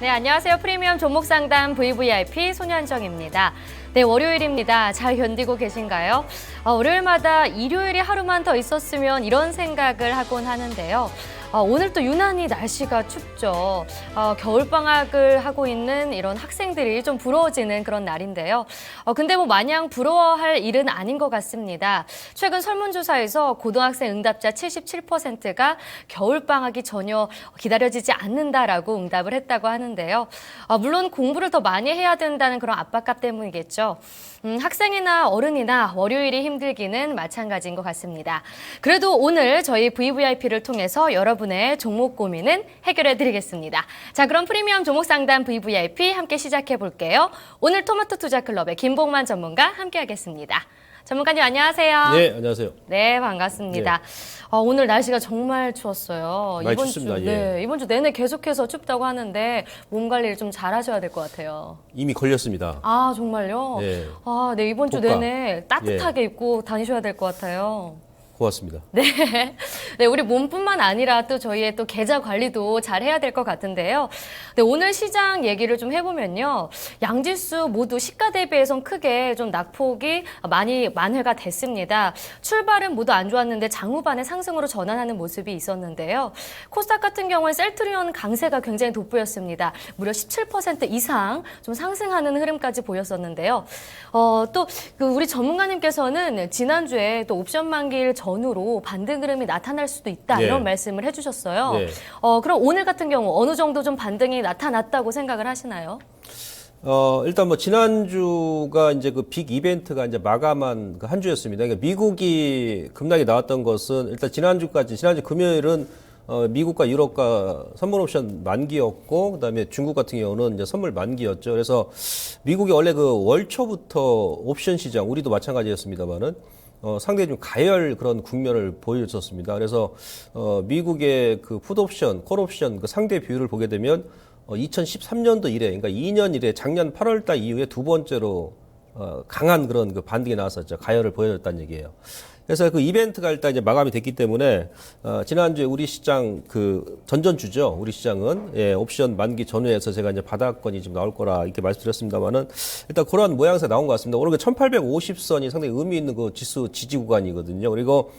네, 안녕하세요. 프리미엄 종목 상담 VVIP 손현정입니다. 네, 월요일입니다. 잘 견디고 계신가요? 월요일마다 일요일이 하루만 더 있었으면 이런 생각을 하곤 하는데요. 오늘 또 유난히 날씨가 춥죠. 겨울방학을 하고 있는 이런 학생들이 좀 부러워지는 그런 날인데요. 근데 뭐 마냥 부러워할 일은 아닌 것 같습니다. 최근 설문조사에서 고등학생 응답자 77%가 겨울방학이 전혀 기다려지지 않는다라고 응답을 했다고 하는데요. 물론 공부를 더 많이 해야 된다는 그런 압박감 때문이겠죠. 학생이나 어른이나 월요일이 힘들기는 마찬가지인 것 같습니다. 그래도 오늘 저희 VVIP를 통해서 여러분의 종목 고민은 해결해 드리겠습니다. 자, 그럼 프리미엄 종목 상담 VVIP 함께 시작해 볼게요. 오늘 토마토 투자 클럽의 김봉만 전문가 함께 하겠습니다. 전문가님 안녕하세요. 네, 안녕하세요. 네, 반갑습니다. 오늘 날씨가 정말 추웠어요. 많이 춥습니다. 네, 이번 주 내내 계속해서 춥다고 하는데 몸 관리를 좀 잘하셔야 될 것 같아요. 이미 걸렸습니다. 아, 정말요? 네. 네, 이번 주 독감. 내내 따뜻하게 입고 다니셔야 될 것 같아요. 고맙습니다. 네. 네, 우리 몸뿐만 아니라 또 저희의 또 계좌 관리도 잘 해야 될 것 같은데요. 네, 오늘 시장 얘기를 좀 해보면요. 양지수 모두 시가 대비해선 크게 좀 낙폭이 많이 만회가 됐습니다. 출발은 모두 안 좋았는데 장후반에 상승으로 전환하는 모습이 있었는데요. 코스닥 같은 경우는 셀트리온 강세가 굉장히 돋보였습니다. 무려 17% 이상 좀 상승하는 흐름까지 보였었는데요. 또 우리 전문가님께서는 지난주에 또 옵션 만기일 전후로 반등 흐름이 나타날 수도 있다 네. 이런 말씀을 해주셨어요. 네. 그럼 오늘 같은 경우 어느 정도 좀 반등이 나타났다고 생각을 하시나요? 일단 뭐 지난주가 이제 그 빅 이벤트가 이제 마감한 그 한 주였습니다. 그러니까 미국이 급락이 나왔던 것은 일단 지난주 금요일은 미국과 유럽과 선물 옵션 만기였고, 그다음에 중국 같은 경우는 이제 선물 만기였죠. 그래서 미국이 원래 그 월 초부터 옵션 시장, 우리도 마찬가지였습니다만은 상당히 좀 가열 그런 국면을 보여줬었습니다. 그래서 미국의 그 풋옵션, 콜옵션 그 상대 비율을 보게 되면 2013년도 이래, 그러니까 2년 이래 작년 8월달 이후에 두 번째로 강한 그런 그 반등이 나왔었죠. 가열을 보여줬다는 얘기예요. 그래서 그 이벤트가 일단 이제 마감이 됐기 때문에 지난주에 우리 시장 그 전전주죠. 우리 시장은 옵션 만기 전후에서 제가 이제 바닥권이 좀 나올 거라 이렇게 말씀드렸습니다만은 일단 그런 모양새 나온 것 같습니다. 오늘 그 1850선이 상당히 의미 있는 그 지수 지지 구간이거든요. 그리고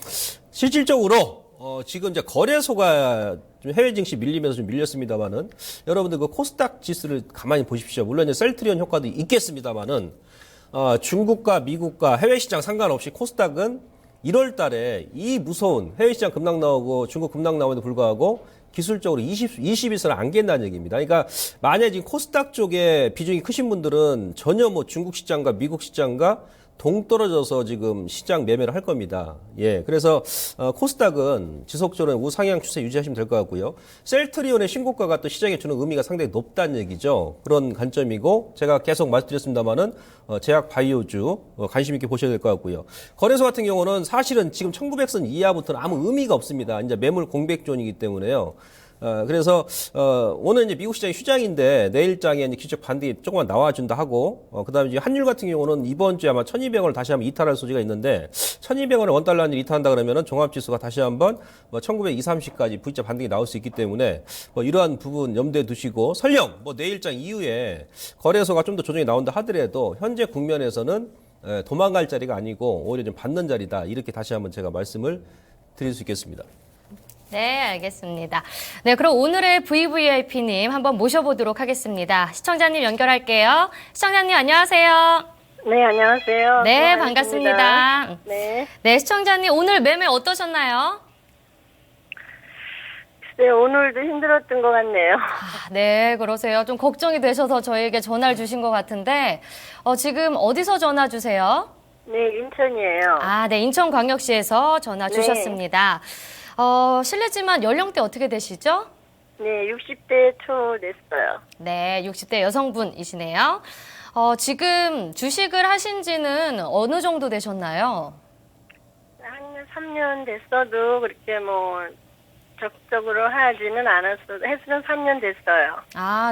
실질적으로 지금 이제 거래소가 좀 해외 증시 밀리면서 좀 밀렸습니다만은 여러분들 그 코스닥 지수를 가만히 보십시오. 물론 이제 셀트리온 효과도 있겠습니다만은 중국과 미국과 해외 시장 상관없이 코스닥은 1월 달에 이 무서운 해외 시장 급락 나오고 중국 급락 나오는데 불구하고 기술적으로 20일선을 안 깬다는 얘기입니다. 그러니까 만약에 지금 코스닥 쪽에 비중이 크신 분들은 전혀 뭐 중국 시장과 미국 시장과 동떨어져서 지금 시장 매매를 할 겁니다. 예. 그래서, 코스닥은 지속적으로 우상향 추세 유지하시면 될 것 같고요. 셀트리온의 신고가가 또 시장에 주는 의미가 상당히 높다는 얘기죠. 그런 관점이고, 제가 계속 말씀드렸습니다만은, 제약 바이오주, 관심 있게 보셔야 될 것 같고요. 거래소 같은 경우는 사실은 지금 1900선 이하부터는 아무 의미가 없습니다. 이제 매물 공백존이기 때문에요. 그래서 오늘 이제 미국 시장이 휴장인데 내일장에 이제 기적 반등이 조금만 나와준다 하고 그다음에 이제 환율 같은 경우는 이번 주에 아마 1,200원을 다시 한번 이탈할 소지가 있는데 1,200원을 원달러 이탈한다 그러면은 종합지수가 다시 한번 1920, 30까지 V자 반등이 나올 수 있기 때문에 이러한 부분 염두에 두시고 설령 내일장 이후에 거래소가 좀 더 조정이 나온다 하더라도 현재 국면에서는 도망갈 자리가 아니고 오히려 좀 받는 자리다 이렇게 다시 한번 제가 말씀을 드릴 수 있겠습니다. 네, 알겠습니다. 네, 그럼 오늘의 VVIP님 한번 모셔보도록 하겠습니다. 시청자님 연결할게요. 시청자님 안녕하세요. 네, 안녕하세요. 네, 수고하셨습니다. 반갑습니다. 네. 네, 시청자님 오늘 매매 어떠셨나요? 글쎄, 오늘도 힘들었던 것 같네요. 네, 그러세요. 좀 걱정이 되셔서 저희에게 전화를 주신 것 같은데 지금 어디서 전화 주세요? 네, 인천이에요. 네, 인천광역시에서 전화 네. 주셨습니다. 실례지만 연령대 어떻게 되시죠? 네, 60대 초 냈어요. 네, 60대 여성분이시네요. 지금 주식을 하신 지는 어느 정도 되셨나요? 한 3년 됐어도 그렇게 적극적으로 하지는 않았어도 횟수는 3년 됐어요.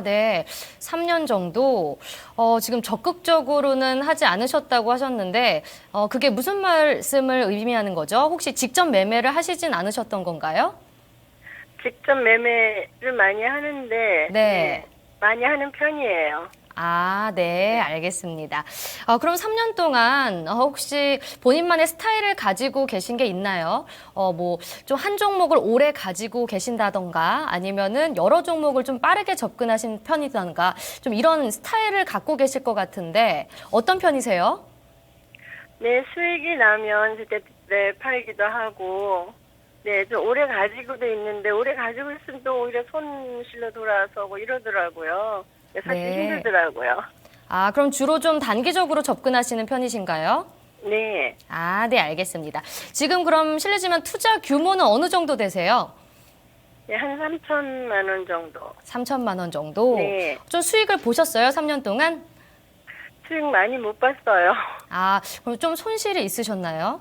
네. 3년 정도. 지금 적극적으로는 하지 않으셨다고 하셨는데, 그게 무슨 말씀을 의미하는 거죠? 혹시 직접 매매를 하시진 않으셨던 건가요? 직접 매매를 많이 하는데 네. 많이 하는 편이에요. 아, 네, 알겠습니다. 그럼 3년 동안 혹시 본인만의 스타일을 가지고 계신 게 있나요? 뭐 좀 한 종목을 오래 가지고 계신다던가 아니면은 여러 종목을 좀 빠르게 접근하신 편이던가 좀 이런 스타일을 갖고 계실 것 같은데 어떤 편이세요? 네, 수익이 나면 그때 팔기도 하고, 네, 좀 오래 가지고도 있는데, 오래 가지고 있으면 또 오히려 손실로 돌아서고 이러더라고요. 네, 사실 네. 힘들더라고요. 아, 그럼 주로 좀 단기적으로 접근하시는 편이신가요? 네, 아, 네, 알겠습니다. 지금 그럼 실례지만 투자 규모는 어느 정도 되세요? 네, 한 3천만 원 정도. 3천만 원 정도? 네. 좀 수익을 보셨어요, 3년 동안? 수익 많이 못 봤어요. 아, 그럼 좀 손실이 있으셨나요?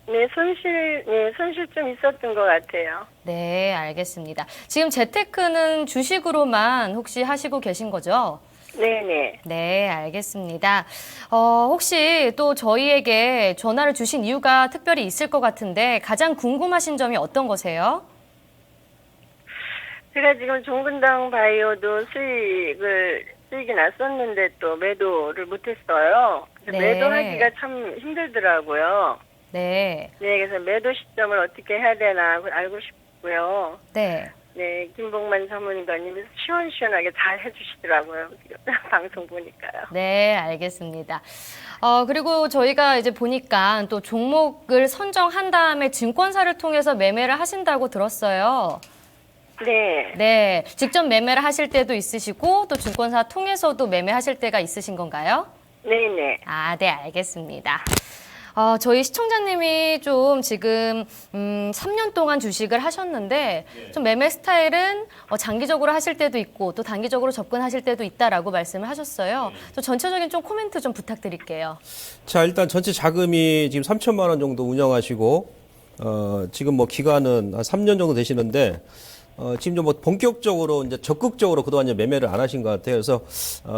네, 손실 좀 있었던 것 같아요. 네, 알겠습니다. 지금 재테크는 주식으로만 혹시 하시고 계신 거죠? 네네. 네, 알겠습니다. 혹시 또 저희에게 전화를 주신 이유가 특별히 있을 것 같은데 가장 궁금하신 점이 어떤 거세요? 제가 지금 종근당 바이오도 수익이 났었는데 또 매도를 못했어요. 그래서 네. 매도하기가 참 힘들더라고요. 네, 네, 그래서 매도 시점을 어떻게 해야 되나 알고 싶고요. 네. 네, 김봉만 전문가님이 시원시원하게 잘 해주시더라고요. 방송 보니까요. 네, 알겠습니다. 그리고 저희가 이제 보니까 또 종목을 선정한 다음에 증권사를 통해서 매매를 하신다고 들었어요. 네, 네, 직접 매매를 하실 때도 있으시고 또 증권사 통해서도 매매하실 때가 있으신 건가요? 네네. 아, 네, 알겠습니다. 저희 시청자님이 좀 지금 3년 동안 주식을 하셨는데 좀 매매 스타일은 장기적으로 하실 때도 있고 또 단기적으로 접근하실 때도 있다라고 말씀을 하셨어요. 좀 전체적인 좀 코멘트 좀 부탁드릴게요. 자, 일단 전체 자금이 지금 3천만 원 정도 운영하시고, 지금 뭐 기간은 한 3년 정도 되시는데, 지금 좀 뭐 본격적으로 이제 적극적으로 그동안 이제 매매를 안 하신 것 같아요. 그래서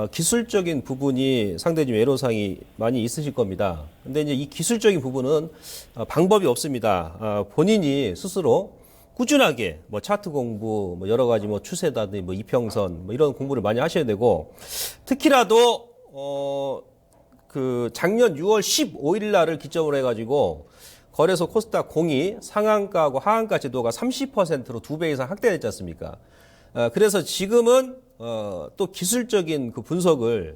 기술적인 부분이 상당히 좀 애로사항이 많이 있으실 겁니다. 근데 이제 이 기술적인 부분은 방법이 없습니다. 본인이 스스로 꾸준하게 뭐 차트 공부, 뭐 여러 가지 뭐 추세다든지 뭐 이평선 뭐 이런 공부를 많이 하셔야 되고, 특히라도 그 작년 6월 15일 날을 기점으로 해가지고 거래소 코스닥 공이 상한가하고 하한가 제도가 30%로 2배 이상 확대됐지 않습니까? 그래서 지금은 또 기술적인 그 분석을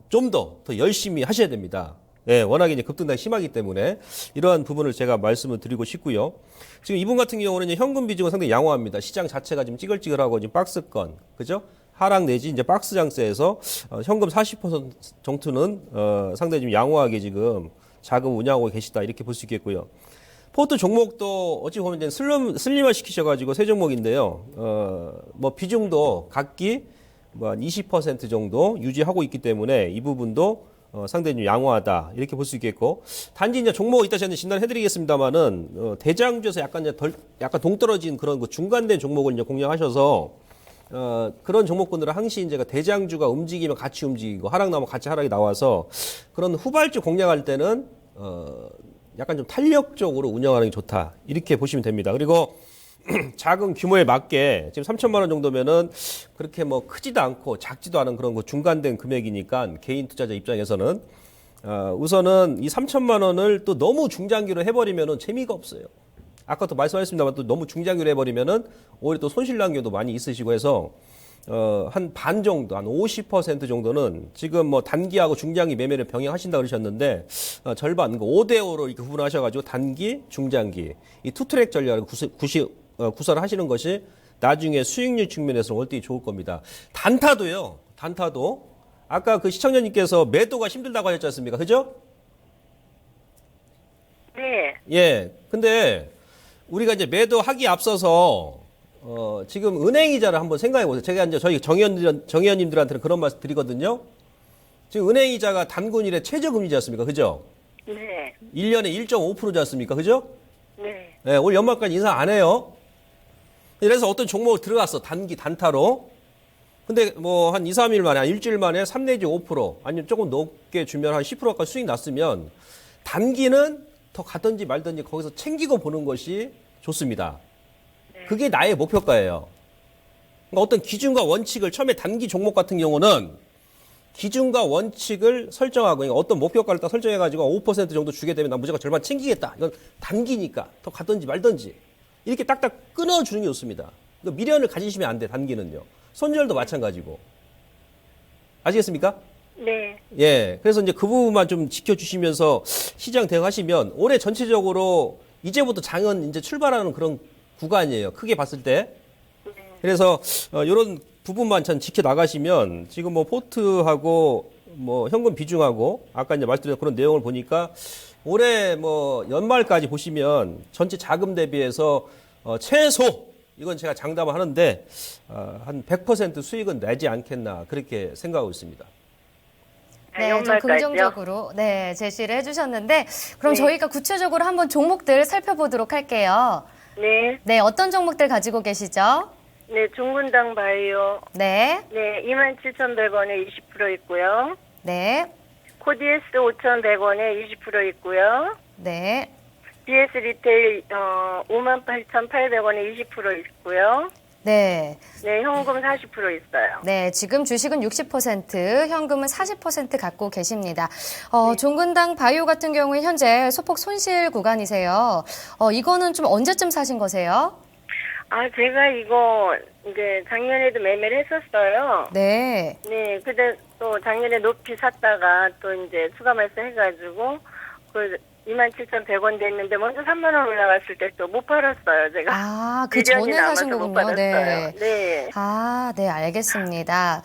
좀 더 열심히 하셔야 됩니다. 예, 워낙에 이제 급등락이 심하기 때문에 이러한 부분을 제가 말씀을 드리고 싶고요. 지금 이분 같은 경우는 이제 현금 비중은 상당히 양호합니다. 시장 자체가 지금 찌글찌글하고 지금 박스권, 그죠? 하락 내지 이제 박스 장세에서 현금 40% 정도는 상당히 좀 양호하게 지금 자금 운영하고 계시다 이렇게 볼 수 있겠고요. 포트 종목도 어찌 보면 이제 슬림화 시키셔가지고 세 종목인데요. 뭐 비중도 각기 뭐 한 20% 정도 유지하고 있기 때문에 이 부분도 상당히 좀 양호하다 이렇게 볼 수 있겠고, 단지 이제 종목 이따 제가 진단해드리겠습니다만은 대장주에서 약간 동떨어진 그런 그 중간된 종목을 이제 공략하셔서 그런 종목군들은 항시 이제 대장주가 움직이면 같이 움직이고 하락 나오면 같이 하락이 나와서 그런 후발주 공략할 때는 약간 좀 탄력적으로 운영하는 게 좋다 이렇게 보시면 됩니다. 그리고 작은 규모에 맞게 지금 3천만 원 정도면은 그렇게 뭐 크지도 않고 작지도 않은 그런 거 중간된 금액이니까 개인 투자자 입장에서는 우선은 이 3천만 원을 또 너무 중장기로 해버리면은 재미가 없어요. 아까도 말씀하셨습니다만 또 너무 중장기로 해버리면은 오히려 또 손실 난 경우도 많이 있으시고 해서 한 반 정도, 한 50% 정도는 지금 뭐 단기하고 중장기 매매를 병행하신다 그러셨는데 절반, 5대5로 이렇게 구분하셔가지고 단기, 중장기 이 투트랙 전략을 구사를 하시는 것이 나중에 수익률 측면에서 올 때 좋을 겁니다. 단타도요. 단타도 아까 그 시청자님께서 매도가 힘들다고 하셨지 않습니까? 그죠? 네. 예. 근데 우리가 이제 매도하기 앞서서 지금 은행 이자를 한번 생각해 보세요. 제가 이제 저희 정의원님들한테는 그런 말씀 드리거든요. 지금 은행 이자가 단군일의 최저금리지 않습니까? 그죠? 네. 1년에 1.5%지 않습니까? 그죠? 네. 네, 올 연말까지 인상 안 해요. 그래서 어떤 종목을 들어갔어. 단타로. 근데 뭐 한 2, 3일 만에, 한 일주일 만에 3 내지 5%, 아니면 조금 높게 주면 한 10%까지 수익 났으면 단기는 더 가든지 말든지 거기서 챙기고 보는 것이 좋습니다. 그게 나의 목표가예요. 그러니까 어떤 기준과 원칙을 처음에 단기 종목 같은 경우는 기준과 원칙을 설정하고 그러니까 어떤 목표가를 딱 설정해가지고 5% 정도 주게 되면 난 무조건 절반 챙기겠다. 이건 단기니까 더 가든지 말든지 이렇게 딱딱 끊어주는 게 좋습니다. 그러니까 미련을 가지시면 안 돼. 단기는요. 손절도 마찬가지고. 아시겠습니까? 네. 예. 그래서 이제 그 부분만 좀 지켜주시면서 시장 대응하시면 올해 전체적으로 이제부터 장은 이제 출발하는 그런 구간이에요. 크게 봤을 때. 그래서 이런 부분만 참 지켜 나가시면 지금 뭐 포트하고 뭐 현금 비중하고 아까 이제 말씀드린 그런 내용을 보니까 올해 뭐 연말까지 보시면 전체 자금 대비해서 최소 이건 제가 장담을 하는데 한 100% 수익은 내지 않겠나 그렇게 생각하고 있습니다. 네, 좀 연말까지요? 긍정적으로 네, 제시를 해주셨는데 그럼 네. 저희가 구체적으로 한번 종목들 살펴보도록 할게요. 네. 네, 어떤 종목들 가지고 계시죠? 네, 종근당 바이오. 네, 네, 27,100원에 20% 있고요. 네, 코디에스 5,100원에 20% 있고요. 네, BS 리테일 58,800원에 20% 있고요. 네. 네, 현금 40% 있어요. 네, 지금 주식은 60%, 현금은 40% 갖고 계십니다. 종근당 바이오 같은 경우에 현재 소폭 손실 구간이세요. 이거는 좀 언제쯤 사신 거세요? 아, 제가 이거 이제 작년에도 매매를 했었어요. 네. 네, 근데 또 작년에 높이 샀다가 또 이제 추가 말씀해가지고 그 27,100원 됐는데 먼저 3만 원 올라갔을 때 또 못 팔았어요, 제가. 아, 그 미련이 전에 남아서 사신 못 거군요. 팔았어요. 네. 네. 아, 네, 알겠습니다.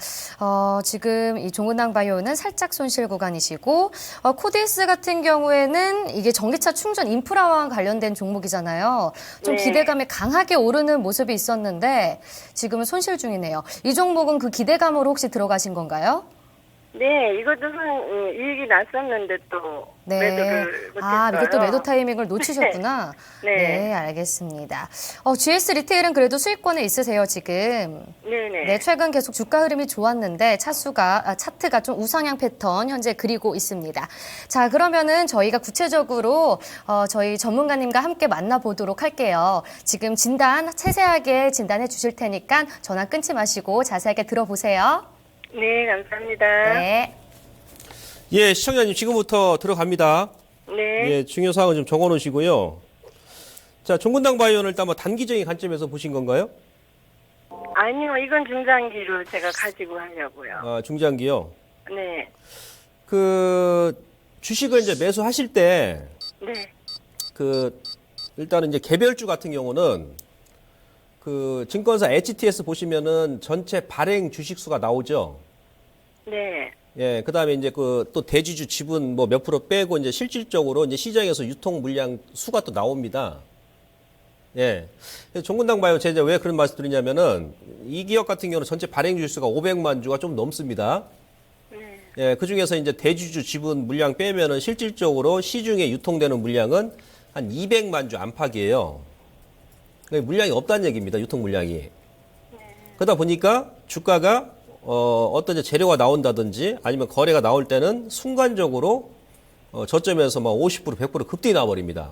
지금 이 종근당 바이오는 살짝 손실 구간이시고, 코디스 같은 경우에는 이게 전기차 충전 인프라와 관련된 종목이잖아요. 좀 네. 기대감이 강하게 오르는 모습이 있었는데, 지금은 손실 중이네요. 이 종목은 그 기대감으로 혹시 들어가신 건가요? 네, 이것도 이익이 났었는데 또 네. 매도를 못했어요. 아, 이게 또 매도 타이밍을 놓치셨구나. 네. 네, 알겠습니다. GS 리테일은 그래도 수익권에 있으세요, 지금. 네네. 네, 최근 계속 주가 흐름이 좋았는데 차트가 좀 우상향 패턴 현재 그리고 있습니다. 자, 그러면은 저희가 구체적으로 저희 전문가님과 함께 만나보도록 할게요. 지금 진단 세세하게 진단해 주실 테니까 전화 끊지 마시고 자세하게 들어보세요. 네, 감사합니다. 네. 예, 시청자님 지금부터 들어갑니다. 네. 예, 중요 사항을 좀 적어 놓으시고요. 자, 종근당 바이오는 일단 뭐 단기적인 관점에서 보신 건가요? 아니요, 이건 중장기로 제가 가지고 하려고요. 아, 중장기요. 네. 그 주식을 이제 매수하실 때 네. 일단은 이제 개별주 같은 경우는 그 증권사 HTS 보시면은 전체 발행 주식 수가 나오죠. 네. 예, 그다음에 이제 그 또 대주주 지분 뭐 몇 프로 빼고 이제 실질적으로 이제 시장에서 유통 물량 수가 또 나옵니다. 예. 그래서 종근당 바이오 제가 왜 그런 말씀 드리냐면은 이 기업 같은 경우는 전체 발행 주식 수가 500만 주가 좀 넘습니다. 네. 예, 그 중에서 이제 대주주 지분 물량 빼면은 실질적으로 시중에 유통되는 물량은 한 200만 주 안팎이에요. 그러니까 물량이 없다는 얘기입니다. 유통 물량이. 그러다 보니까 주가가 어떤 이제 재료가 나온다든지 아니면 거래가 나올 때는 순간적으로 저점에서 막 50% 100% 급등이 나와버립니다.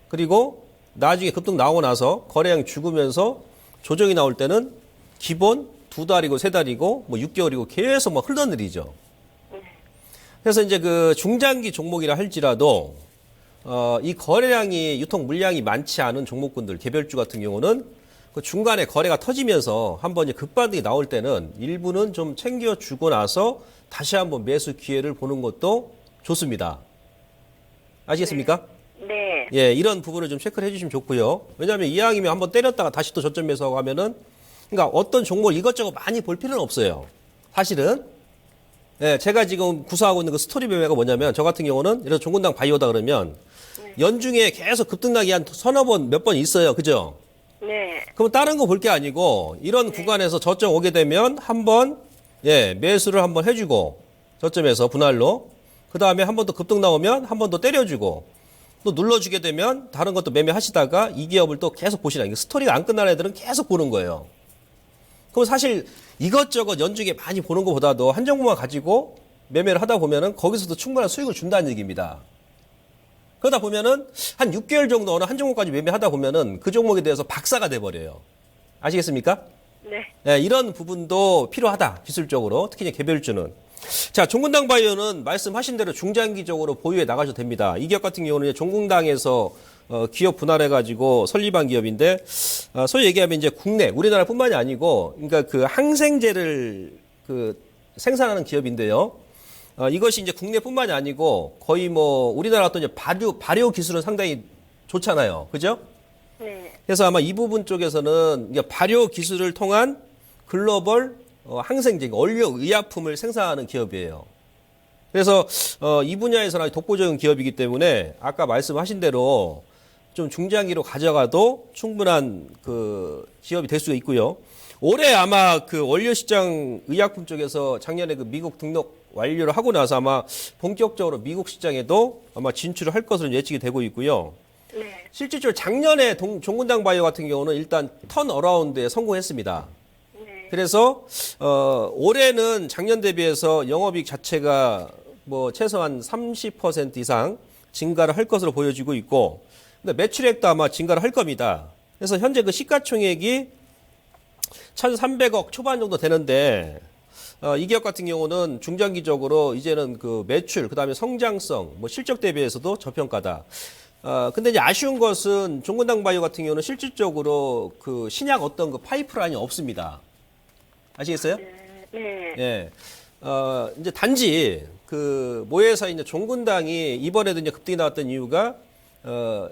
그리고 나중에 급등 나오고 나서 거래량이 죽으면서 조정이 나올 때는 기본 2달이고 3달이고 뭐 6개월이고 계속 막 흘러내리죠. 그래서 이제 그 중장기 종목이라 할지라도 이 거래량이 유통 물량이 많지 않은 종목군들 개별주 같은 경우는 그 중간에 거래가 터지면서 한번 이제 급반등이 나올 때는 일부는 좀 챙겨주고 나서 다시 한번 매수 기회를 보는 것도 좋습니다. 아시겠습니까? 네. 예, 이런 부분을 좀 체크를 해주시면 좋고요. 왜냐하면 이왕이면 한번 때렸다가 다시 또 저점 매수하고 하면은 그러니까 어떤 종목을 이것저것 많이 볼 필요는 없어요. 사실은. 예, 제가 지금 구사하고 있는 그 스토리 매매가 뭐냐면 저 같은 경우는 예를 들어 종근당 바이오다 그러면 연중에 계속 급등락이 한 서너 번, 몇 번 있어요. 그죠? 네. 그럼 다른 거 볼 게 아니고 이런 구간에서 저점 오게 되면 한번 예, 매수를 한번 해주고 저점에서 분할로 그 다음에 한 번 더 급등 나오면 한 번 더 때려주고 또 눌러주게 되면 다른 것도 매매하시다가 이 기업을 또 계속 보시라. 이게 스토리가 안 끝나는 애들은 계속 보는 거예요. 그럼 사실 이것저것 연중에 많이 보는 것보다도 한 종목만 가지고 매매를 하다 보면은 거기서도 충분한 수익을 준다는 얘기입니다. 그러다 보면은 한 6개월 정도 어느 한 종목까지 매매하다 보면은 그 종목에 대해서 박사가 돼버려요. 아시겠습니까? 네. 네, 이런 부분도 필요하다. 기술적으로. 특히 이제 개별주는. 자, 종군당 바이오는 말씀하신 대로 중장기적으로 보유해 나가셔도 됩니다. 이 기업 같은 경우는 이제 종군당에서 기업 분할해가지고 설립한 기업인데, 소위 얘기하면 이제 국내, 우리나라뿐만이 아니고, 그러니까 그 항생제를 그 생산하는 기업인데요. 이것이 이제 국내뿐만이 아니고 거의 뭐 우리나라 어떤 이제 발효 기술은 상당히 좋잖아요. 그죠? 네. 그래서 아마 이 부분 쪽에서는 이게 발효 기술을 통한 글로벌 항생제, 원료 의약품을 생산하는 기업이에요. 그래서 이 분야에서는 독보적인 기업이기 때문에 아까 말씀하신 대로 좀 중장기로 가져가도 충분한 그 기업이 될 수가 있고요. 올해 아마 그 원료 시장 의약품 쪽에서 작년에 그 미국 등록 완료를 하고 나서 아마 본격적으로 미국 시장에도 아마 진출을 할 것으로 예측이 되고 있고요. 네. 실질적으로 작년에 종군당 바이오 같은 경우는 일단 턴어라운드에 성공했습니다. 네. 그래서 올해는 작년 대비해서 영업이익 자체가 뭐 최소한 30% 이상 증가를 할 것으로 보여지고 있고, 근데 매출액도 아마 증가를 할 겁니다. 그래서 현재 그 시가총액이 1,300억 초반 정도 되는데, 이 기업 같은 경우는 중장기적으로 이제는 그 매출, 그 다음에 성장성, 뭐 실적 대비해서도 저평가다. 근데 이제 아쉬운 것은 종군당 바이오 같은 경우는 실질적으로 그 신약 어떤 그 파이프라인이 없습니다. 아시겠어요? 네. 예. 이제 단지 그 모회사 이제 종군당이 이번에도 이제 급등이 나왔던 이유가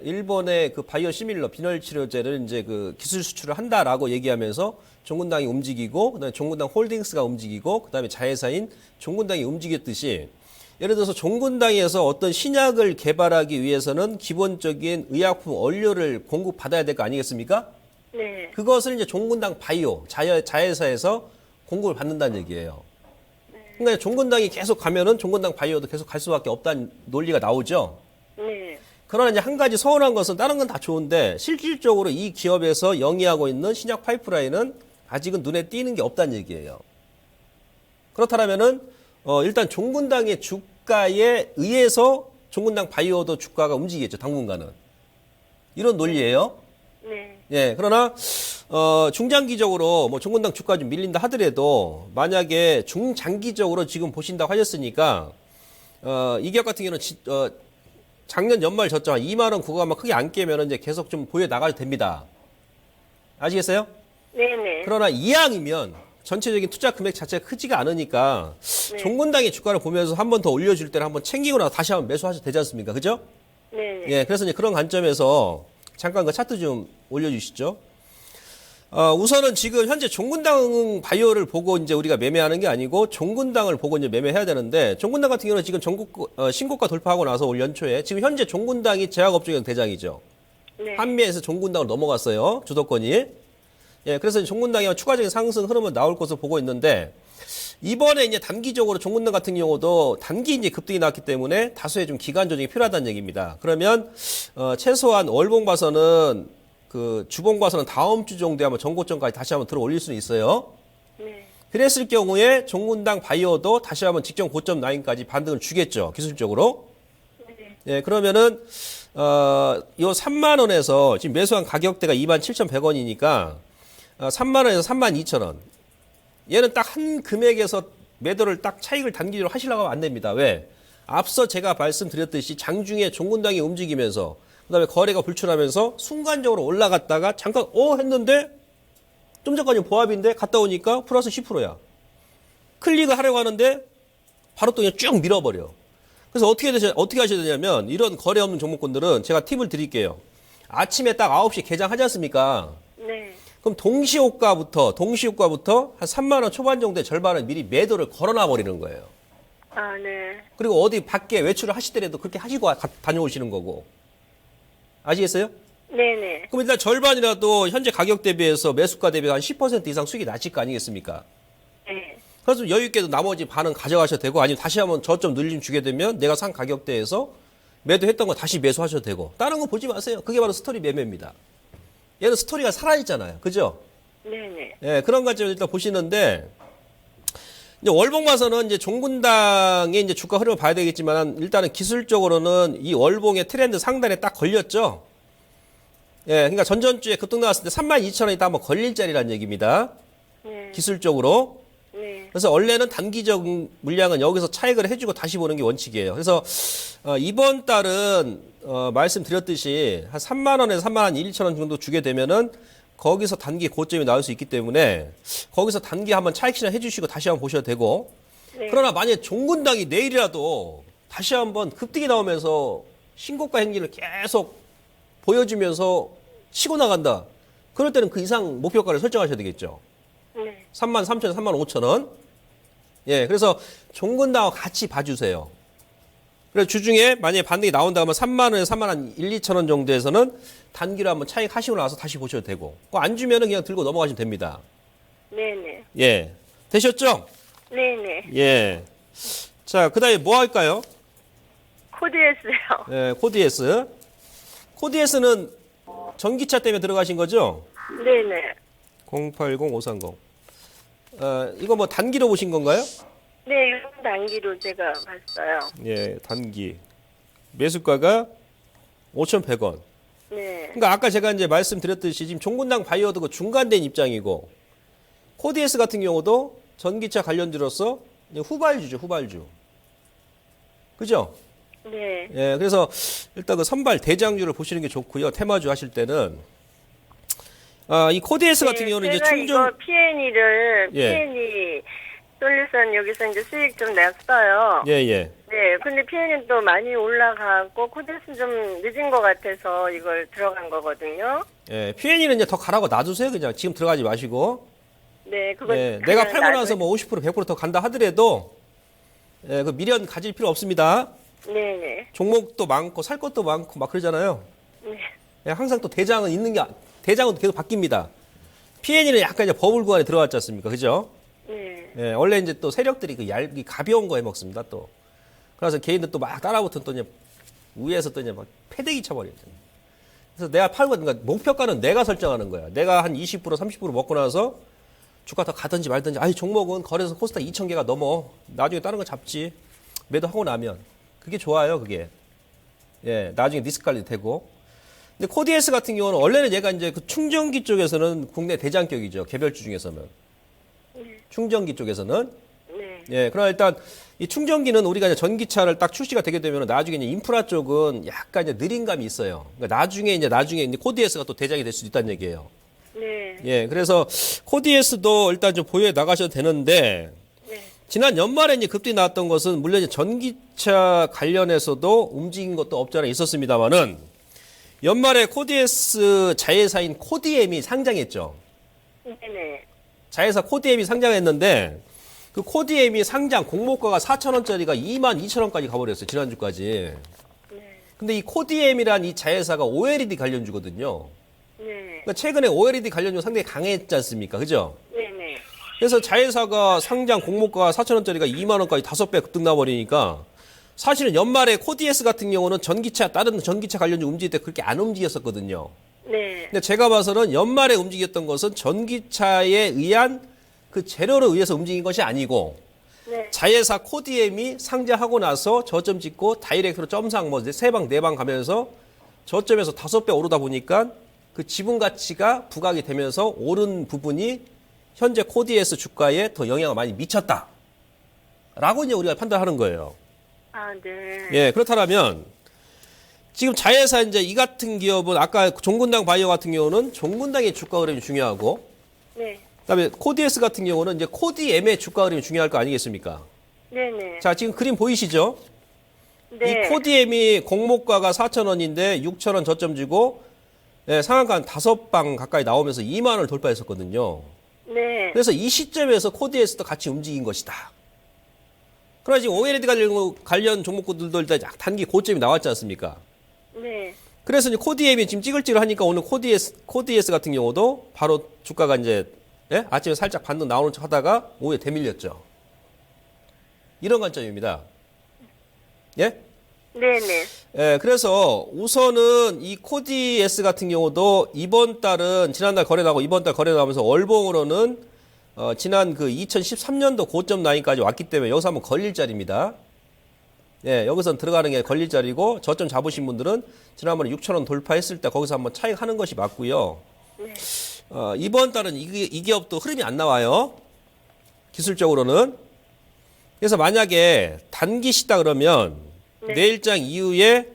일본의 그 바이오 시밀러 빈혈 치료제를 이제 그 기술 수출을 한다라고 얘기하면서 종군당이 움직이고, 그다음에 종군당 홀딩스가 움직이고, 그다음에 자회사인 종군당이 움직였듯이, 예를 들어서 종군당에서 어떤 신약을 개발하기 위해서는 기본적인 의약품 원료를 공급받아야 될 거 아니겠습니까? 네. 그것을 이제 종군당 바이오 자회사에서 공급을 받는다는 얘기예요. 그러니까 종군당이 계속 가면은 종군당 바이오도 계속 갈 수밖에 없다는 논리가 나오죠. 네. 그러나 이제 한 가지 서운한 것은 다른 건 다 좋은데 실질적으로 이 기업에서 영위하고 있는 신약 파이프라인은 아직은 눈에 띄는 게 없다는 얘기예요. 그렇다면은 일단 종군당의 주가에 의해서 종군당 바이오도 주가가 움직이겠죠, 당분간은. 이런 논리예요. 네. 예, 그러나 중장기적으로 뭐 종군당 주가 좀 밀린다 하더라도 만약에 중장기적으로 지금 보신다고 하셨으니까 이 기업 같은 경우는 작년 연말 저점 2만 원 구간만 크게 안 깨면 이제 계속 좀 보여 나가도 됩니다. 아시겠어요? 네네. 그러나 이왕이면 전체적인 투자 금액 자체가 크지가 않으니까 네. 종군당의 주가를 보면서 한 번 더 올려줄 때는 한번 챙기고 나서 다시 한번 매수하셔도 되지 않습니까? 그죠? 네. 예, 그래서 이제 그런 관점에서 잠깐 그 차트 좀 올려주시죠. 우선은 지금 현재 종군당 바이오를 보고 이제 우리가 매매하는 게 아니고 종군당을 보고 이제 매매해야 되는데, 종군당 같은 경우는 지금 신고가 돌파하고 나서 올 연초에 지금 현재 종군당이 제약업종의 대장이죠. 네. 한미에서 종군당으로 넘어갔어요. 주도권이. 예, 그래서 종군당이 추가적인 상승 흐름은 나올 것으로 보고 있는데, 이번에 이제 단기적으로 종군당 같은 경우도 단기 이제 급등이 나왔기 때문에 다소의 좀 기간 조정이 필요하다는 얘기입니다. 그러면 최소한 월봉 봐서는 그 주봉 봐서는 다음 주 정도에 아마 전고점까지 다시 한번 들어 올릴 수는 있어요. 네. 그랬을 경우에 종군당 바이오도 다시 한번 직전 고점 라인까지 반등을 주겠죠, 기술적으로. 네. 예, 그러면은 요 3만 원에서 지금 매수한 가격대가 27,100원이니까 3만 원에서 32,000원. 얘는 딱 한 금액에서 매도를 딱 차익을 단기적으로 하시려고 하면 안 됩니다. 왜? 앞서 제가 말씀드렸듯이 장중에 종군당이 움직이면서 그다음에 거래가 불출하면서 순간적으로 올라갔다가 잠깐 했는데 좀 전까지 보합인데 갔다 오니까 플러스 10%야. 클릭을 하려고 하는데 바로 또 그냥 쭉 밀어버려. 그래서 어떻게 하셔야 되냐면 이런 거래 없는 종목군들은 제가 팁을 드릴게요. 아침에 딱 9시 개장하지 않습니까? 네. 그럼 동시효과부터 한 3만 원 초반 정도의 절반을 미리 매도를 걸어놔 버리는 거예요. 아, 네. 그리고 어디 밖에 외출을 하시더라도 그렇게 하시고 다녀오시는 거고. 아시겠어요? 네네. 그럼 일단 절반이라도 현재 가격 대비해서 매수가 대비 한 10% 이상 수익이 나실 거 아니겠습니까? 네. 그래서 여유 있게도 나머지 반은 가져가셔도 되고, 아니면 다시 한번 저점 늘림 주게 되면 내가 산 가격대에서 매도했던 거 다시 매수하셔도 되고, 다른 거 보지 마세요. 그게 바로 스토리 매매입니다. 얘는 스토리가 살아있잖아요. 그죠? 네네. 예, 그런 관점에서 일단 보시는데, 이제 월봉 봐서는 이제 종군당의 이제 주가 흐름을 봐야 되겠지만, 일단은 기술적으로는 이 월봉의 트렌드 상단에 딱 걸렸죠? 예, 그러니까 전전주에 급등 나왔을 때 32,000원이 딱 한번 걸릴 자리라는 얘기입니다. 네. 기술적으로. 네. 그래서 원래는 단기적 물량은 여기서 차익을 해주고 다시 보는 게 원칙이에요. 그래서 이번 달은 말씀드렸듯이 한 3만 원에서 3만 한 1, 2천 원 정도 주게 되면은 거기서 단기 고점이 나올 수 있기 때문에 거기서 단기 한번 차익 실현 해주시고 다시 한번 보셔도 되고. 네. 그러나 만약에 종군당이 내일이라도 다시 한번 급등이 나오면서 신고가 행진을 계속 보여주면서 치고 나간다. 그럴 때는 그 이상 목표가를 설정하셔야 되겠죠. 네. 33,000원, 35,000원. 예, 그래서 종군당하고 같이 봐주세요. 그래서 주중에 만약에 반등이 나온다 하면 3만 원에 3만 한 1, 2천 원 정도에서는 단기로 한번 차익 하시고 나서 다시 보셔도 되고. 그거 안 주면은 그냥 들고 넘어가시면 됩니다. 네네. 예. 되셨죠? 네네. 예. 자, 그 다음에 뭐 할까요? 코드에서요. 예, 코디에스. 코디에스는 전기차 때문에 들어가신 거죠? 네네. 080530. 이거 뭐 단기로 보신 건가요? 네, 이런 단기로 제가 봤어요. 예, 단기. 매수가가 5,100원. 네. 그러니까 아까 제가 이제 말씀드렸듯이 지금 종군당 바이오도 그 중간된 입장이고 코디에스 같은 경우도 전기차 관련주로서 이제 후발주죠, 후발주. 그죠? 네. 예, 그래서 일단 그 선발 대장주를 보시는 게 좋고요. 테마주 하실 때는 이 코디에스 같은 경우는 이제 제가 충전 이거 P&E를 예. P&E 솔루션 여기서 이제 수익 좀 냈어요. 예, 예. 네, 근데 P&E는 또 많이 올라가고 코드에서는 좀 늦은 것 같아서 이걸 들어간 거거든요. 예, P&E는 이제 더 가라고 놔두세요. 그냥 지금 들어가지 마시고. 네, 그건 예, 내가 그냥 팔고 나서 뭐 50%, 100%더 간다 하더라도 예, 그 미련 가질 필요 없습니다. 네네. 종목도 많고 살 것도 많고 막 그러잖아요. 네. 예, 항상 또 대장은 있는 게 대장은 계속 바뀝니다. P&E는 약간 이제 버블 구간에 들어갔지 않습니까? 그죠? 네. 예, 원래 이제 또 세력들이 그 얇기 가벼운 거 해 먹습니다. 또 그래서 개인들 또 막 따라붙은 또 이제 위에서 또 이제 막 패대기 쳐버려요. 그래서 내가 팔고 그러니까 목표가는 내가 설정하는 거야. 내가 한 20% 30% 먹고 나서 주가 더 가든지 말든지 아니 종목은 거래소 코스닥 2,000개가 넘어 나중에 다른 거 잡지 매도하고 나면 그게 좋아요. 그게 예 나중에 리스크 관리 되고. 근데 코디에스 같은 경우는 원래는 얘가 이제 그 충전기 쪽에서는 국내 대장격이죠. 개별주 중에서는 충전기 쪽에서는 네. 예 그러나 일단 이 충전기는 우리가 이제 전기차를 딱 출시가 되게 되면 나중에 이제 인프라 쪽은 약간 이제 느린 감이 있어요. 그러니까 나중에 이제 코디에스가 또 대장이 될 수도 있다는 얘기예요. 네. 예, 그래서 코디에스도 일단 좀 보유해 나가셔도 되는데 네. 지난 연말에 이제 급등이 나왔던 것은 물론 이제 전기차 관련해서도 움직인 것도 없지 않아 있었습니다만은 연말에 코디에스 자회사인 코디엠이 상장했죠. 네네. 자회사 코디엠이 상장했는데 그 코디엠이 상장 공모가가 4,000원짜리가 22,000원까지 가버렸어요. 지난주까지. 네. 근데 이 코디엠이란 이 자회사가 OLED 관련주거든요. 네. 그러니까 최근에 OLED 관련주 상당히 강했지 않습니까? 그죠? 네네. 그래서 자회사가 상장 공모가가 4,000원짜리가 2만 원까지 5배 급등 나버리니까 사실은 연말에 코디에스 같은 경우는 다른 전기차 관련주 움직일 때 그렇게 안 움직였었거든요. 네. 근데 제가 봐서는 연말에 움직였던 것은 전기차에 의한 그 재료를 의해서 움직인 것이 아니고 네. 자회사 코디엠이 상장하고 나서 저점 찍고 다이렉트로 점상 뭐 3방, 4방 가면서 저점에서 5배 오르다 보니까 그 지분 가치가 부각이 되면서 오른 부분이 현재 코디에스 주가에 더 영향을 많이 미쳤다. 라고 이제 우리가 판단하는 거예요. 아, 네. 예, 그렇다면 지금 자회사 이제 이 같은 기업은 아까 종군당 바이오 같은 경우는 종군당의 주가 흐름이 중요하고 네. 그다음에 코디에스 같은 경우는 이제 코디엠의 주가 흐름이 중요할 거 아니겠습니까? 네네. 자, 지금 그림 보이시죠? 네. 이 코디엠이 공모가가 4,000원인데 6,000원 저점 주고 예, 상한가 한 5방 가까이 나오면서 2만 원을 돌파했었거든요. 네. 그래서 이 시점에서 코디에스도 같이 움직인 것이다. 그러나 지금 OLED 관련 종목들도 일단 단기 고점이 나왔지 않습니까? 네. 그래서 이제 코디엠이 지금 찌글찌글하니까 오늘 코디에스 같은 경우도 바로 주가가 이제 예? 아침에 살짝 반등 나오는 척 하다가 오후에 대밀렸죠. 이런 관점입니다. 예? 네네. 예, 그래서 우선은 이 코디에스 같은 경우도 이번 달은 지난달 거래 나고 이번 달 거래 나오면서 월봉으로는 지난 그 2013년도 고점 라인까지 왔기 때문에 여기서 한번 걸릴 자리입니다. 예, 여기선 들어가는 게 걸릴 자리고 저점 잡으신 분들은 지난번에 6,000원 돌파했을 때 거기서 한번 차익하는 것이 맞고요. 네. 이번 달은 이 기업도 흐름이 안 나와요. 기술적으로는. 그래서 만약에 단기 시다 그러면 네. 내일장 이후에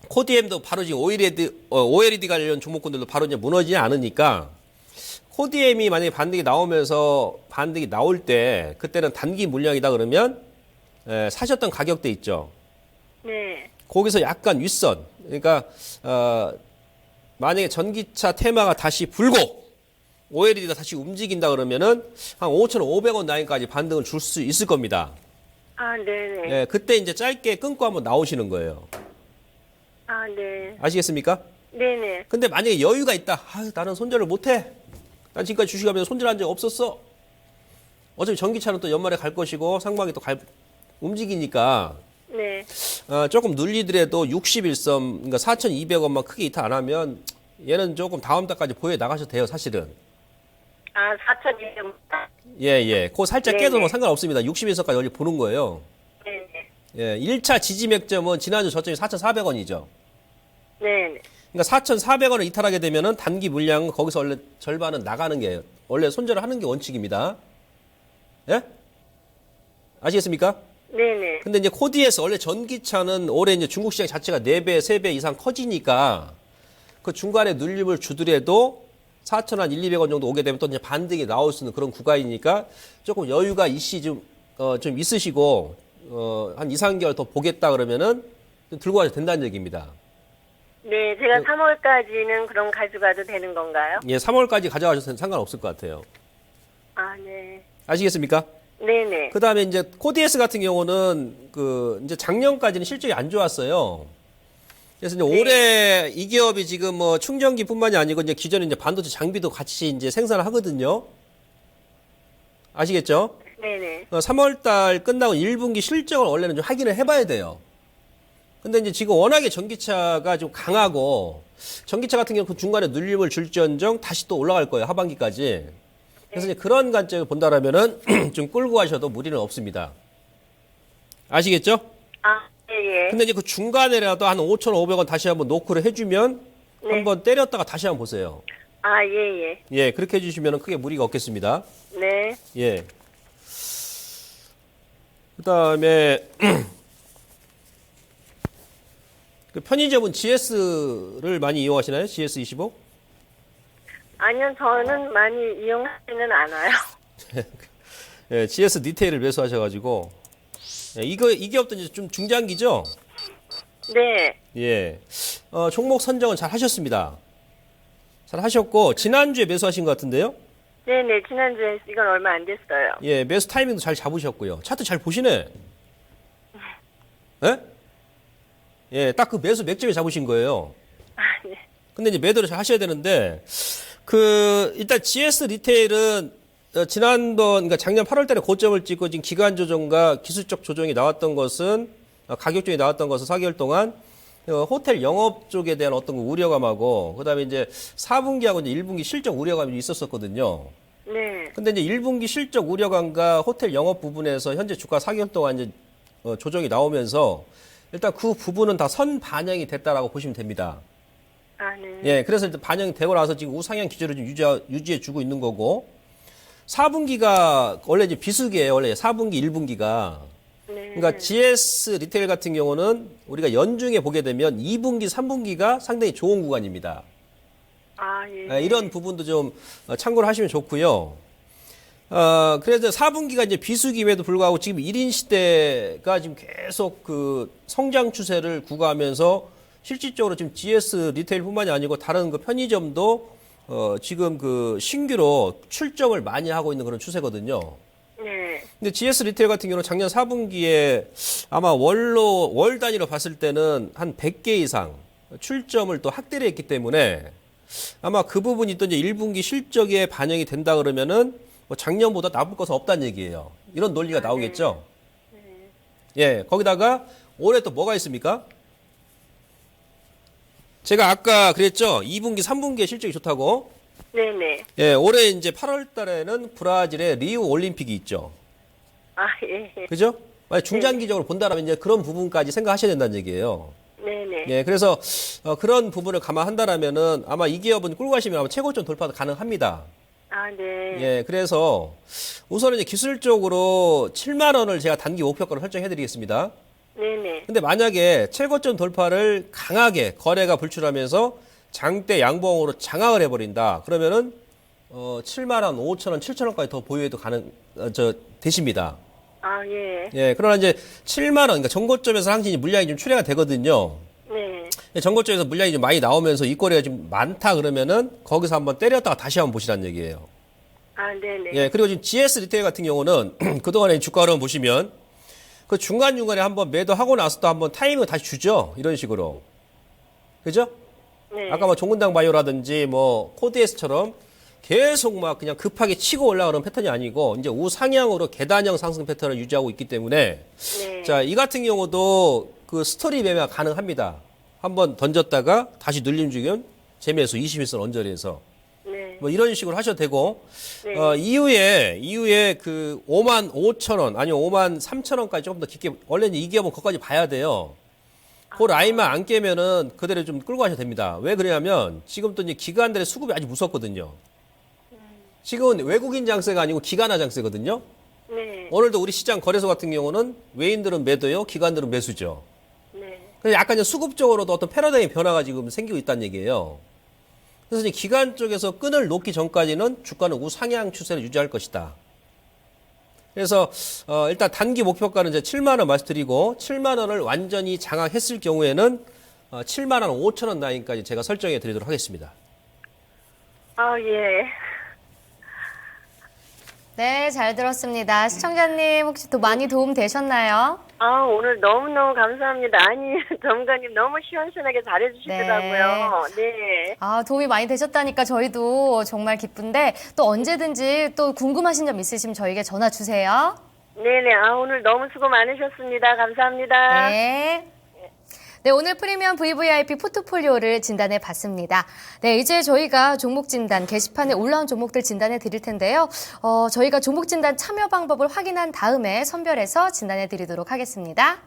코디엠도 바로 지금 OLED 관련 종목군들도 바로 이제 무너지지 않으니까 코디엠이 만약에 반등이 나오면서 반등이 나올 때 그때는 단기 물량이다 그러면 사셨던 가격대 있죠. 네. 거기서 약간 윗선. 그러니까 만약에 전기차 테마가 다시 불고 OLED가 다시 움직인다 그러면은 한 5,500원 라인까지 반등을 줄 수 있을 겁니다. 아, 네네. 예, 그때 이제 짧게 끊고 한번 나오시는 거예요. 아, 네. 아시겠습니까? 네네. 근데 만약에 여유가 있다. 아유, 나는 손절을 못해. 난 지금까지 주식하면서 손절한 적 없었어. 어차피 전기차는 또 연말에 갈 것이고 상반기 또 움직이니까 네. 조금 눌리더라도 61선, 그러니까 4,200원만 크게 이탈 안 하면 얘는 조금 다음 달까지 보여 나가셔도 돼요, 사실은. 아, 4,200원. 예. 그거 살짝 네네. 깨도 뭐 상관없습니다. 61선까지 원래 보는 거예요. 네네. 예, 1차 지지 맥점은 지난주 저점이 4,400원이죠. 네네. 그러니까 4,400원을 이탈하게 되면은 단기 물량은 거기서 원래 절반은 나가는 게 원래 손절을 하는 게 원칙입니다. 예? 아시겠습니까? 네네. 근데 이제 코디에서 원래 전기차는 올해 이제 중국 시장 자체가 4배, 3배 이상 커지니까 그 중간에 눌림을 주더라도 4,100원 정도 오게 되면 또 이제 반등이 나올 수 있는 그런 구간이니까 조금 여유가 좀 있으시고, 한 2, 3개월 더 보겠다 그러면은 좀 들고 가셔도 된다는 얘기입니다. 네, 제가 3월까지는 그럼 가져가도 되는 건가요? 예, 3월까지 가져가셔도 상관없을 것 같아요. 아, 네. 아시겠습니까? 네네. 그 다음에 이제 코디에스 같은 경우는 이제 작년까지는 실적이 안 좋았어요. 그래서 이제 네. 올해 이 기업이 지금 뭐 충전기뿐만이 아니고 이제 기존에 이제 반도체 장비도 같이 이제 생산을 하거든요. 아시겠죠? 네네. 3월 달 끝나고 1분기 실적을 원래는 좀 확인을 해봐야 돼요. 근데 이제 지금 워낙에 전기차가 좀 강하고 전기차 같은 경우는 그 중간에 눌림을 줄지언정 다시 또 올라갈 거예요. 하반기까지. 그래서 이제 그런 관점을 본다라면은 좀 끌고 가셔도 무리는 없습니다. 아시겠죠? 아, 예. 근데 이제 그 중간에라도 한 5,500원 다시 한번 노크를 해주면 네. 한번 때렸다가 다시 한번 보세요. 아, 예. 예, 그렇게 해주시면 크게 무리가 없겠습니다. 네. 예. 그 다음에 그 편의점은 GS를 많이 이용하시나요? GS25? 아니요, 저는 많이 이용하지는 않아요. 예, GS 리테일을 매수하셔가지고 예, 이 기업도 이제 좀 중장기죠? 네. 예. 종목 선정은 잘 하셨습니다. 잘 하셨고 지난주에 매수하신 것 같은데요? 네네, 지난주에 이건 얼마 안 됐어요. 예, 매수 타이밍도 잘 잡으셨고요. 차트 잘 보시네. 예? 예, 딱 그 매수 맥점에 잡으신 거예요. 아, 네. 근데 이제 매도를 잘 하셔야 되는데, 일단 GS 리테일은 그러니까 작년 8월 달에 고점을 찍고 지금 기간 조정과 기술적 조정이 나왔던 것은, 가격 조정이 나왔던 것은 4개월 동안 호텔 영업 쪽에 대한 어떤 우려감하고, 그 다음에 이제 4분기하고 이제 1분기 실적 우려감이 있었었거든요. 네. 근데 이제 1분기 실적 우려감과 호텔 영업 부분에서 현재 주가 4개월 동안 이제 조정이 나오면서 일단 그 부분은 다 선 반영이 됐다라고 보시면 됩니다. 아, 네. 예, 그래서 일단 반영이 되고 나서 지금 우상향 기조를 좀 유지해 주고 있는 거고 4분기가 원래 이제 비수기예요. 원래 4분기, 1분기가. 네. 그러니까 GS 리테일 같은 경우는 우리가 연중에 보게 되면 2분기, 3분기가 상당히 좋은 구간입니다. 아, 예. 예, 이런 부분도 좀 참고를 하시면 좋고요. 그래서 4분기가 이제 비수기임에도 불구하고 지금 1인 시대가 지금 계속 그 성장 추세를 구가하면서 실질적으로 지금 GS 리테일뿐만이 아니고 다른 그 편의점도 지금 그 신규로 출정을 많이 하고 있는 그런 추세거든요. 네. 근데 GS 리테일 같은 경우는 작년 4분기에 아마 월 단위로 봤을 때는 한 100개 이상 출점을 또 확대를 했기 때문에 아마 그 부분이 또 이제 1분기 실적에 반영이 된다 그러면은 뭐 작년보다 나쁠 것은 없다는 얘기예요. 이런 논리가 나오겠죠? 예, 거기다가 올해 또 뭐가 있습니까? 제가 아까 그랬죠? 2분기, 3분기에 실적이 좋다고. 네네. 예, 올해 이제 8월 달에는 브라질의 리우 올림픽이 있죠. 아, 예. 그죠? 만약 중장기적으로 본다라면 이제 그런 부분까지 생각하셔야 된다는 얘기예요. 네네. 예, 그래서 그런 부분을 감안한다라면은 아마 이 기업은 끌고 가시면 아마 최고점 돌파도 가능합니다. 아, 네. 예, 그래서 우선은 이제 기술적으로 7만 원을 제가 단기 목표가로 설정해 드리겠습니다. 네네. 근데 만약에 최고점 돌파를 강하게 거래가 불출하면서 장대 양봉으로 장악을 해버린다. 그러면은 7만 원, 5천 원, 7천 원까지 더 보유해도 되십니다. 아, 예. 예, 그러나 이제 7만 원, 그러니까 전고점에서 항상 물량이 좀 출회가 되거든요. 네. 전고점에서 물량이 좀 많이 나오면서 이 거래가 좀 많다 그러면은 거기서 한번 때렸다가 다시 한번 보시라는 얘기예요. 아, 네네. 예, 그리고 지금 GS 리테일 같은 경우는 그동안에 주가 흐름 보시면 그 중간중간에 한번 매도하고 나서 또 한번 타이밍을 다시 주죠. 이런 식으로. 그죠? 네. 아까 뭐 종근당 바이오라든지 뭐 코드에스처럼 계속 막 그냥 급하게 치고 올라가는 패턴이 아니고 이제 우상향으로 계단형 상승 패턴을 유지하고 있기 때문에 네. 자, 이 같은 경우도 그 스토리 매매가 가능합니다. 한번 던졌다가 다시 눌림 주면 재매수 21선 언저리에서 네. 뭐 이런 식으로 하셔도 되고 네. 이후에 그 5만 5천 원 아니면 5만 3천 원까지 조금 더 깊게 원래는 이 기업은 거기까지 봐야 돼요. 그 라인만 안 깨면은 그대로 좀 끌고 가셔도 됩니다. 왜 그러냐면 지금 또 이제 기관들의 수급이 아주 무섭거든요. 지금은 외국인 장세가 아니고 기관화 장세거든요. 네. 오늘도 우리 시장 거래소 같은 경우는 외인들은 매도요, 기관들은 매수죠. 네. 그래서 약간 이제 수급적으로도 어떤 패러다임 변화가 지금 생기고 있다는 얘기예요. 그래서 이제 기관 쪽에서 끈을 놓기 전까지는 주가는 우상향 추세를 유지할 것이다. 그래서 일단 단기 목표가는 이제 7만 원 말씀드리고 7만 원을 완전히 장악했을 경우에는 7만 원 5천 원 라인까지 제가 설정해 드리도록 하겠습니다. 아, 예. 네, 잘 들었습니다. 시청자님 혹시 또 많이 도움 되셨나요? 아, 오늘 너무너무 감사합니다. 아니, 전문가님 너무 시원시원하게 잘해주시더라고요. 네. 아, 도움이 많이 되셨다니까 저희도 정말 기쁜데 또 언제든지 또 궁금하신 점 있으시면 저에게 전화 주세요. 네네. 아, 오늘 너무 수고 많으셨습니다. 감사합니다. 네. 네, 오늘 프리미엄 VVIP 포트폴리오를 진단해 봤습니다. 네, 이제 저희가 종목 진단, 게시판에 올라온 종목들 진단해 드릴 텐데요. 저희가 종목 진단 참여 방법을 확인한 다음에 선별해서 진단해 드리도록 하겠습니다.